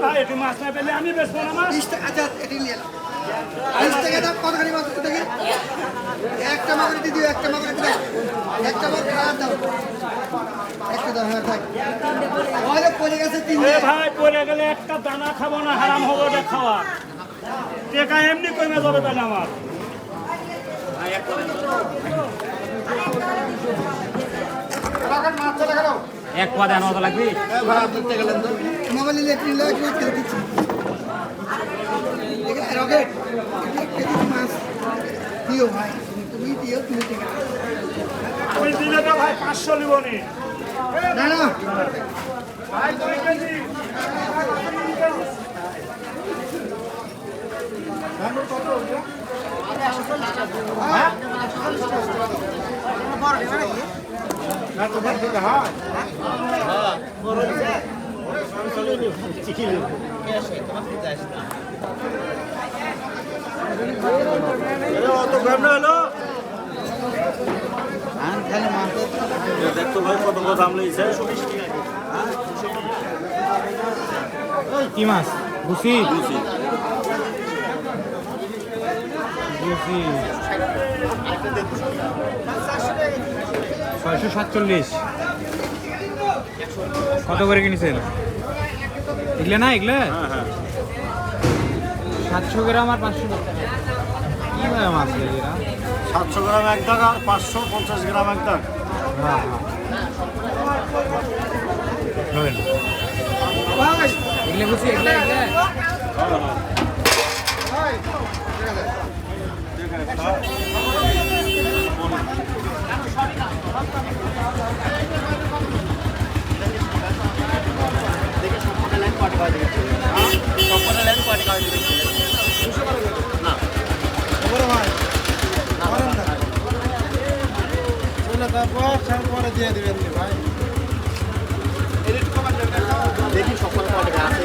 ভাই এটি মাছ না পেলে আমি বেচবো না মাছ। 20 টাকা আচ্ছা এটি নিয়ে নাও 20 টাকা দাম কতখানি মাছ দেখি একটা মাগুর দিও একটা মাগুর দাও একটা মাগুর খারাপ দাও একটা দাও হ্যাঁ থাক ওরে পড়ে গেছে তিন এ ভাই পড়ে গেলে একটা দানা খাবো না হারাম হবে ওটা খাওয়া টেকা এমনি কমে যাবে তাহলে আমার এক পা দেন মতো লাগবে মোবাইল ইলেকট্রিক লাগে কেটে দিচ্ছি দেখে রকেট কেটে মাছ দিও ভাই তুমি দিও তুমি টাকা তুমি দিলে তো ভাই 500 নিব নি না না ভাই 2 কেজি দেখতো ভাই কত কত দাম লেগেছে কি মাছ বুসি বুসি 647 কত করে কিনেছেন এগুলো না এগুলো 700 গ্রাম আর 500 কি ভাই মাছ এগুলা 700 গ্রাম এক দাগ আর 550 গ্রাম এক দাগ হ্যাঁ ধরেন এগুলো বুঝছি এগুলো পরে দিয়ে দিবেন ভাই দেখি সকলে কত আছে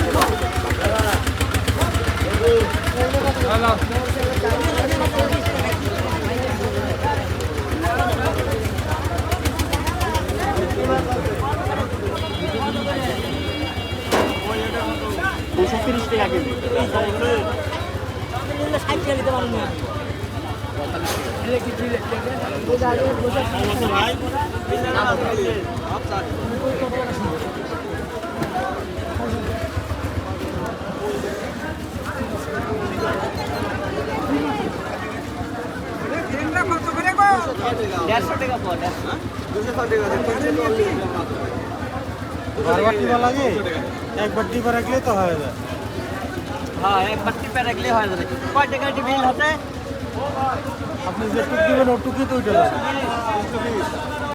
দুশো 30 টাকা কেজি একবার টিপা রাখলে তো হয়ে যায় হ্যাঁ একবার টিপে রাখলে হয়ে যাবে কয় টাকা বিল হতে আপনি যে টুক দিবেন ওটুকুই তো উঠে যাবে